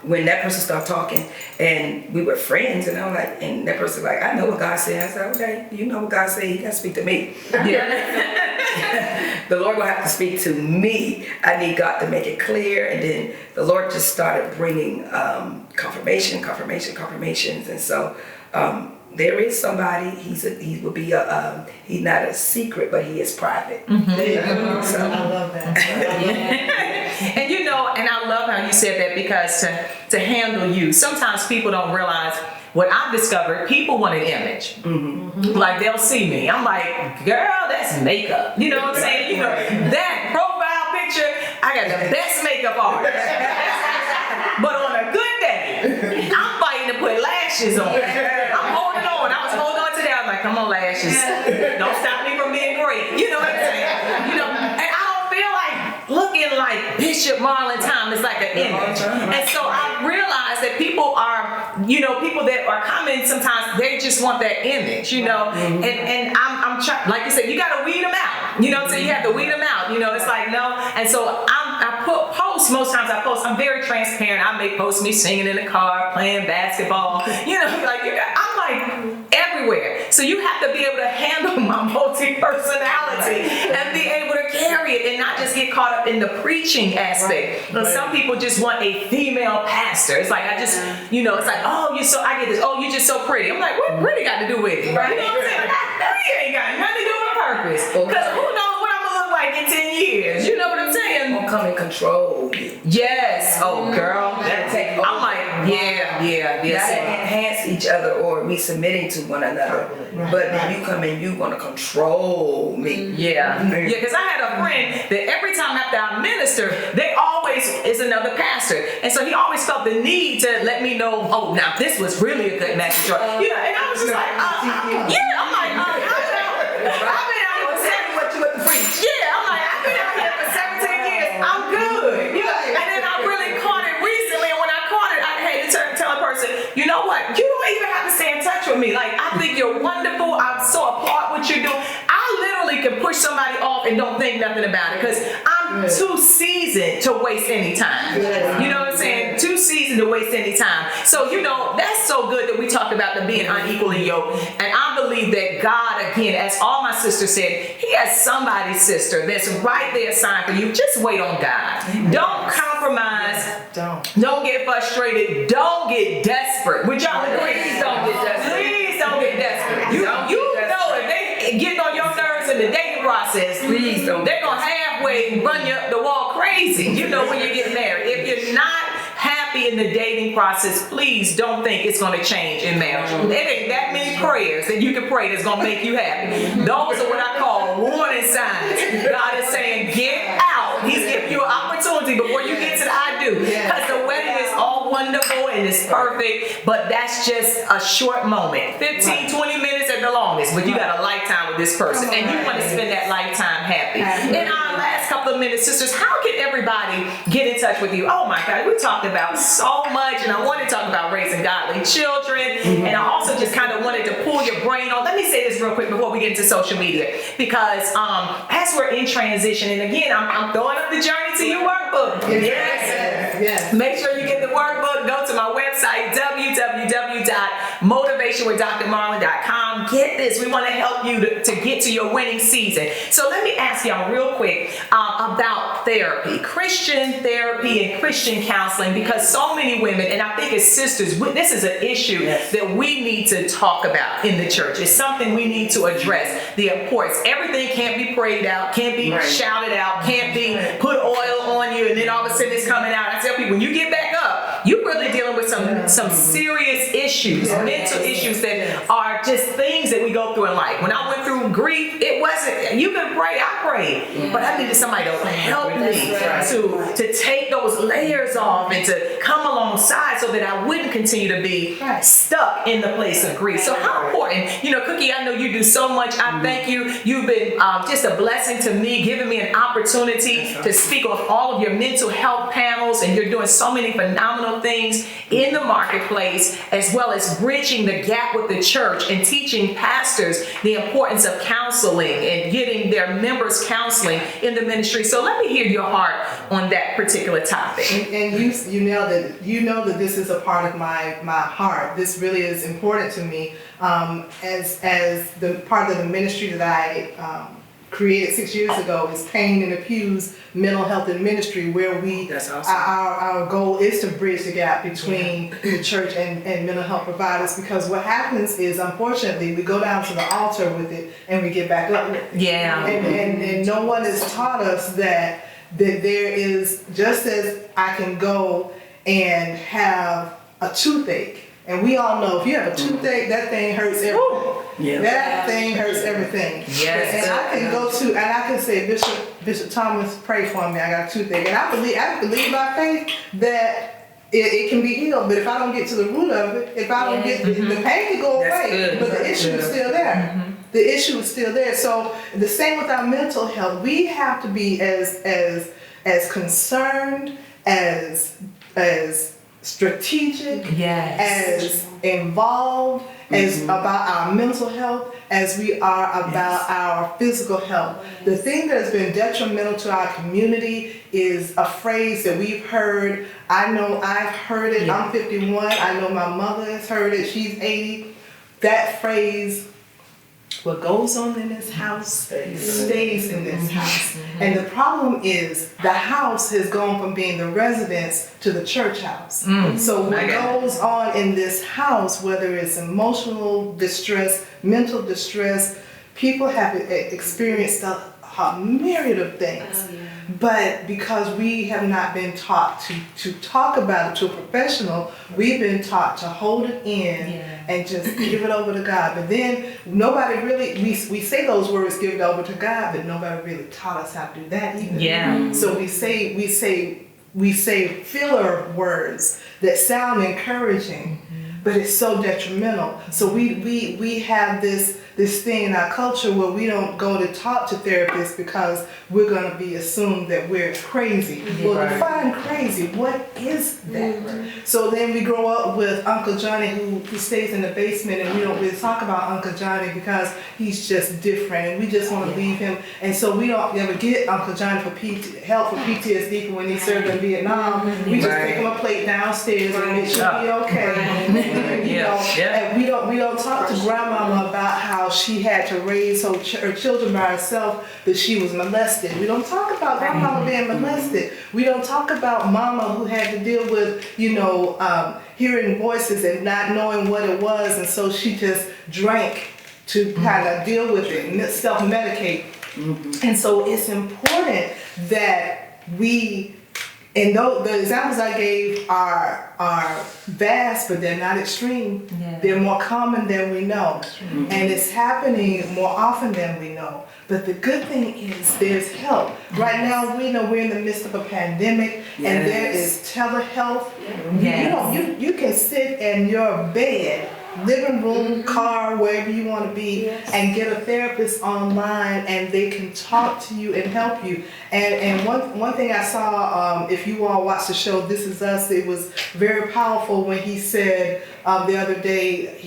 when that person started talking, and we were friends, and I'm like, and that person like, I know what God said. I said, okay, you know what God said, you gotta speak to me. The Lord will have to speak to me. I need God to make it clear. And then the Lord just started bringing confirmations. And so there is somebody, he will be he's not a secret, but he is private. So, I love that. And you know, and I love how you said that, because to handle you, sometimes people don't realize what I've discovered. People want an image. Like they'll see me. I'm like, girl, that's makeup. You know what I'm saying? You know, that profile picture, I got the best makeup artist. But on a good day, I'm fighting to put lashes on. I'm holding on. I was holding on to that. I'm like, come on, lashes. Don't stop me from being great. You know what I'm saying? You know, and I don't feel like looking like Bishop Marlyn Thomas, like an image. And so I realized that people are, you know, people that are coming sometimes, they just want that image, you know. And I'm trying, like you said, you got to weed them out. You know what I'm saying? You have to weed them out. You know, it's like, no. And so I put posts, most times I post, I'm very transparent. I make posts me singing in the car, playing basketball. You know, like I'm like everywhere. So you have to be able to handle my multi-personality and be able to carry it and not just get caught up in the preaching aspect. Right. Some people just want a female pastor. It's like, I just, you know, it's like, oh, I get this, oh, you're just so pretty. I'm like, what pretty got to do with it? Right? You know what I'm saying? Pretty ain't got nothing to do with purpose. Because who knows what I'm going to look like in 10 years? You know what I'm saying? Won't come and control you. Yes. Oh, girl. That take over. I'm like, yeah. Not enhance each other or be submitting to one another. Right. But then you come in, you want to control me. Yeah. Yeah, because I had a friend that every time after I minister, they always is another pastor. And so he always felt the need to let me know, oh, now this was really a good message. You know, and I was just like, yeah, I'm like, I've been out here what you want to preach. Yeah, I'm like, I've been out here for 17 years. I'm good. You know, and then I really caught it recently. And when I caught it, I had to tell a person, you know what? You don't even have to stay in touch with me. Like, I think you're wonderful. I so applaud what you do. I literally can push somebody off and don't think nothing about it because I'm too seasoned to waste any time. You know what I'm saying? Too seasoned to waste any time. So, you know, that's so good that we talked about the being unequally yoked. And I believe that God, again, as all my sisters said, He has somebody's sister that's right there assigned for you. Just wait on God. Don't compromise. Don't get frustrated. Don't get desperate. Would y'all agree? Please don't get desperate. Please don't get desperate. You know if they get on your nerves in the dating process, please don't. They're gonna halfway run you up the wall crazy. You know when you get married. If you're not happy in the dating process, please don't think it's going to change in marriage. There ain't that many prayers that you can pray that's going to make you happy. Those are what I call warning signs. God is saying, get out. He's giving you an opportunity before you get to the I do. Because the wedding is all wonderful and it's perfect, but that's just a short moment. 15, 20 minutes at the longest, but you got a lifetime with this person and you want to spend that lifetime happy. In our last couple of minutes, sisters, how can everybody get in touch with you? Oh my God, we talked about so much, and I want to talk about raising godly children, and I also just kind of wanted to pull your brain on. Let me say this real quick before we get into social media, because as we're in transition, and again, I'm throwing up the Journey to You workbook. Yes. Make sure you get the workbook. Go to my website, www.motivationwithdrmarlyn.com. Get this. We want to help you to get to your winning season. So let me ask y'all real quick about therapy, Christian therapy and Christian counseling, because so many women, and I think as sisters, this is an issue that we need to talk about in the church. It's something we need to address, the importance. Everything can't be prayed out, can't be shouted out, can't be put oil on you, and then all of a sudden it's coming out. I tell people, when you get back up, you're really dealing with some serious issues, mental issues that are just things that we go through in life. When I went through grief, it wasn't, you can pray, I prayed, but I needed somebody to help me to take those layers off and to come alongside so that I wouldn't continue to be stuck in the place of grief. So how important, Cookie, I know you do so much. I thank you. You've been just a blessing to me, giving me an opportunity to speak on all of your mental health panels, and you're doing so many phenomenal things in the marketplace, as well as bridging the gap with the church and teaching pastors the importance of counseling and getting their members counseling in the ministry. So let me hear your heart on that particular topic. And you nailed it. You know that this is a part of my heart. This really is important to me as the part of the ministry that I created 6 years ago is Pain in the Pews Mental Health and Ministry, where That's awesome. our goal is to bridge the gap between the church and mental health providers, because what happens is, unfortunately, we go down to the altar with it and we get back up with it. And no one has taught us that there is, just as I can go and have a toothache, and we all know if you have a toothache, that thing hurts everything. That thing hurts everything. And I can go to, and I can say, Bishop Thomas, pray for me, I got a toothache. And I believe by faith that it can be healed, but if I don't get to the root of it, if I don't get the pain can go away, but the issue is still there. The issue is still there. So the same with our mental health. We have to be as concerned, as strategic, as involved, as about our mental health as we are about our physical health. The thing that has been detrimental to our community is a phrase that we've heard. I know I've heard it. I'm 51. I know my mother has heard it. She's 80. That phrase, what goes on in this house stays in this house. And the problem is the house has gone from being the residence to the church house. So what goes on in this house, whether it's emotional distress, mental distress, people have experienced a myriad of things. But because we have not been taught to talk about it to a professional, we've been taught to hold it in and just give it over to God. But then nobody really, we say those words, give it over to God, but nobody really taught us how to do that either. So we say filler words that sound encouraging, but it's so detrimental. So we have this thing in our culture where we don't go to talk to therapists because we're going to be assumed that we're crazy. Well, define crazy. What is that? So then we grow up with Uncle Johnny who stays in the basement, and we don't really talk about Uncle Johnny because he's just different, and we just want to leave him. And so we don't ever get Uncle Johnny for help for PTSD for when he served in Vietnam. We just take him a plate downstairs and it should be okay. And we don't talk to grandmama about how she had to raise her children by herself, that she was molested. We don't talk about grandmama being molested. We don't talk about mama who had to deal with, hearing voices and not knowing what it was, and so she just drank to kind of deal with it and self-medicate. And so it's important that we, and the examples I gave are vast, but they're not extreme. They're more common than we know. And it's happening more often than we know. But the good thing is there's help. Right now we know we're in the midst of a pandemic, and there is telehealth. You can sit in your bed, living room, car, wherever you want to be, and get a therapist online, and they can talk to you and help you. And one thing I saw, if you all watched the show This Is Us, it was very powerful when he said the other day,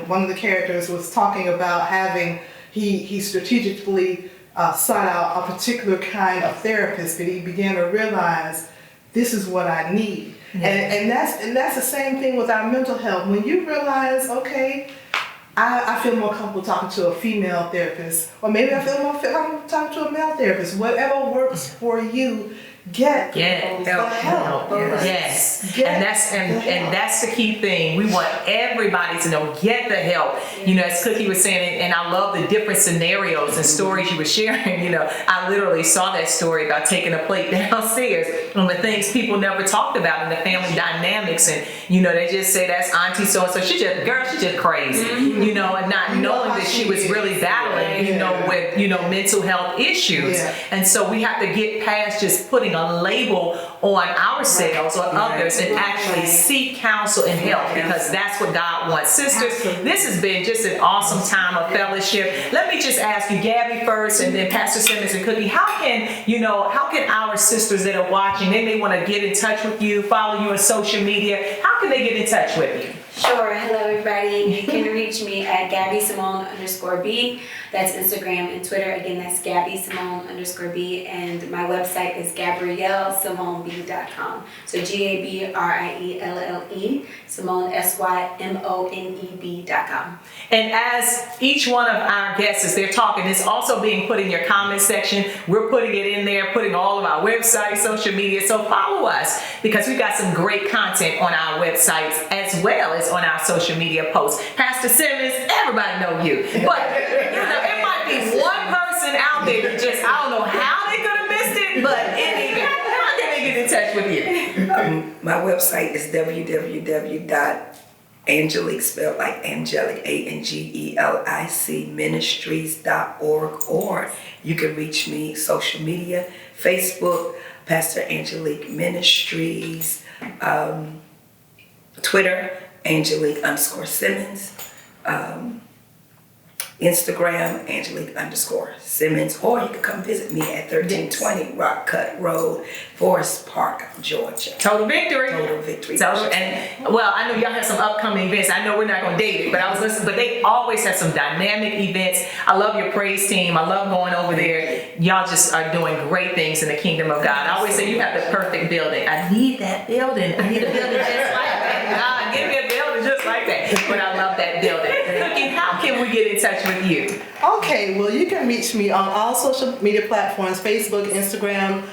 one of the characters was talking about having, he strategically sought out a particular kind of therapist, but he began to realize this is what I need. And that's the same thing with our mental health. When you realize, okay, I feel more comfortable talking to a female therapist, or maybe I feel more comfortable talking to a male therapist. Whatever works for you, get the help. Yes. And that's the key thing. We want everybody to know, get the help. As Cookie was saying, and I love the different scenarios and stories you were sharing. I literally saw that story about taking a plate downstairs and the things people never talked about in the family dynamics. And, they just say that's Auntie so-and-so. She just crazy, and not knowing that she was really battling, with, mental health issues. And so we have to get past just putting a label on ourselves or others and actually seek counsel and help, because that's what God wants. Sisters, this has been just an awesome time of fellowship. Let me just ask you, Gabby first, and then Pastor Simmons and Cookie, how can our sisters that are watching, they may want to get in touch with you, follow you on social media, how can they get in touch with you? Sure. Hello, everybody. You can reach me at GabbySimone_B. That's Instagram and Twitter. Again, that's GabbySimone_B. And my website is GabrielleSimoneB.com. So GABRIELLE, Simone, SYMONEB.com. And as each one of our guests, as they're talking, it's also being put in your comment section. We're putting it in there, putting all of our websites, social media. So follow us, because we've got some great content on our websites as well as on our social media posts. Pastor Simmons, everybody know you. But it might be one person out there that just, I don't know how they could have missed it, but how can they get in touch with you? My website is www.angelic, spelled like angelic, ANGELIC, ministries.org, or you can reach me social media, Facebook, Pastor Angelique Ministries, Twitter, Angelique_Simmons. Instagram, Angelique_Simmons, or you can come visit me at 1320 Rock Cut Road, Forest Park, Georgia. Total victory. Total victory. And well, I know y'all have some upcoming events. I know we're not gonna date it, but I was listening. But they always have some dynamic events. I love your praise team. I love going over there. Y'all just are doing great things in the kingdom of God. I always say you have the perfect building. I need that building. I need a building just like that. God, give me a building just like that. But I love that building. Cookie, how can we get in touch with you? Okay, well, you can reach me on all social media platforms: Facebook, Instagram,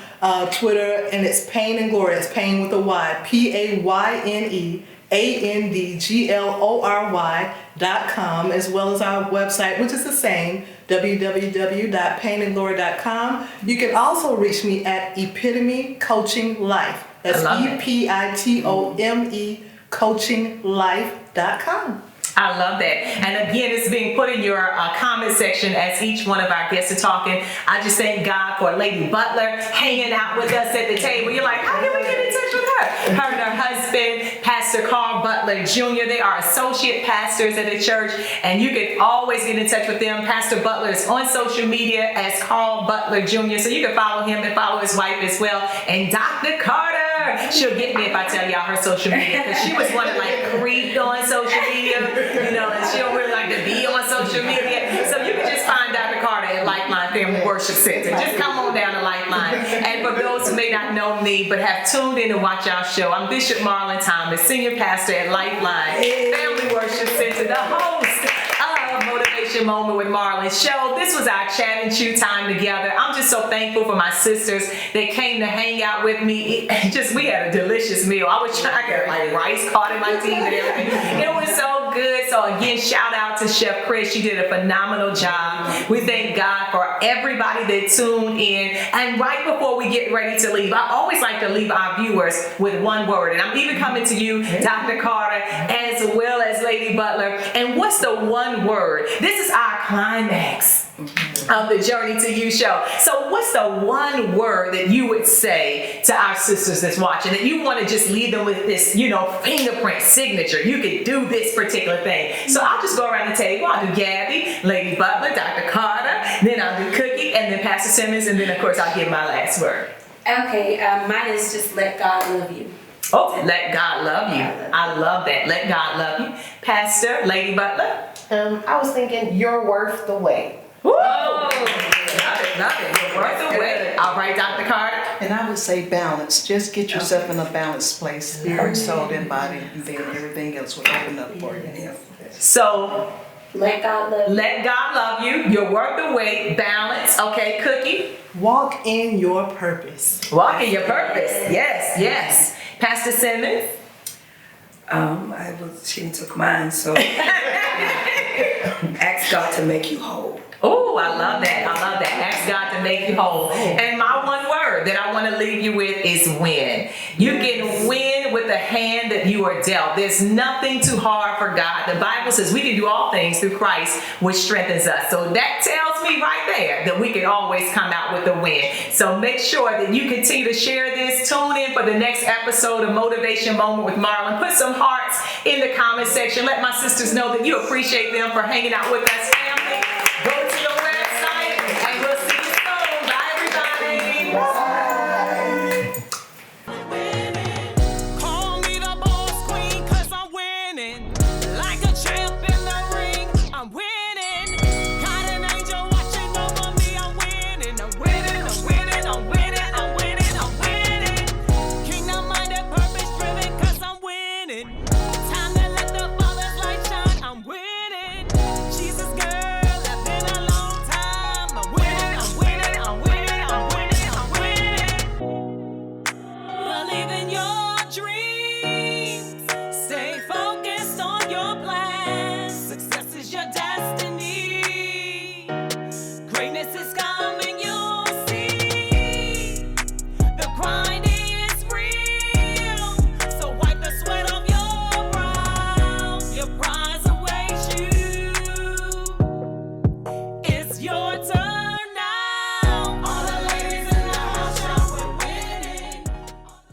Twitter, and it's Pain and Glory. It's Pain with a Y, PAYNEANDGLORY.com, as well as our website, which is the same, www.painandglory.com. You can also reach me at Epitome Coaching Life. That's EPITOME coachinglife.com. I love that. And again, it's being put in your comment section as each one of our guests are talking. I just thank God for Lady Butler hanging out with us at the table. You're like, how can we get in touch with her? Her and her husband, Pastor Carl Butler Jr., they are associate pastors at the church, and you can always get in touch with them. Pastor Butler is on social media as Carl Butler Jr., so you can follow him and follow his wife as well. And Dr. Carter, she'll get me if I tell y'all her social media, because she was one that like creeped on social media, you know, and she don't really like to be on social media. So you can just find Dr. Carter at Lifeline Family Worship Center. Just come on down to Lifeline. And for those who may not know me but have tuned in to watch our show, I'm Bishop Marlyn Thomas, Senior Pastor at Lifeline Family Worship Center, the host of Motivation Moment with Marlyn show. This was our chat and chew time together. I'm just so thankful for my sisters that came to hang out with me. We had a delicious meal. I was trying to get like rice caught in my teeth and everything. It was so good. So again, shout out to Chef Chris. She did a phenomenal job. We thank God for everybody that tuned in. And right before we get ready to leave, I always like to leave our viewers with one word. And I'm even coming to you, Dr. Carter, as well as Lady Butler. And what's the one word? This is our climax of the Journey to You show. So what's the one word that you would say to our sisters that's watching, that you want to just leave them with this, you know, fingerprint signature? You could do this particular thing. So I'll just go around the table. I'll do Gabby, Lady Butler, Dr. Carter, then I'll do Cookie, and then Pastor Simmons, and then of course I'll give my last word. Okay, mine is just let God love you. Oh, let God love you. I love that. Let God love you. Pastor, Lady Butler. I was thinking, you're worth the wait. Woo! Love it. You're worth the wait. All right, Dr. Carter. And I would say balance. Just get yourself in a balanced place, spirit, soul, and body, and then everything else will open up for you. So, let God love you. Let God love you. You're worth the wait. Balance. Okay, Cookie. Walk in your purpose. Walk in your purpose. Yes, yes. Pastor Simmons. She took mine, so ask God to make you whole. Oh, I love that. I love that. Ask God to make you whole. And my one word that I want to leave you with is win. You can win with the hand that you are dealt. There's nothing too hard for God. The Bible says we can do all things through Christ, which strengthens us. So that tells me right there that we can always come out with a win. So make sure that you continue to share this. Tune in for the next episode of Motivation Moment with Marlyn. Put some hearts in the comment section. Let my sisters know that you appreciate them for hanging out with us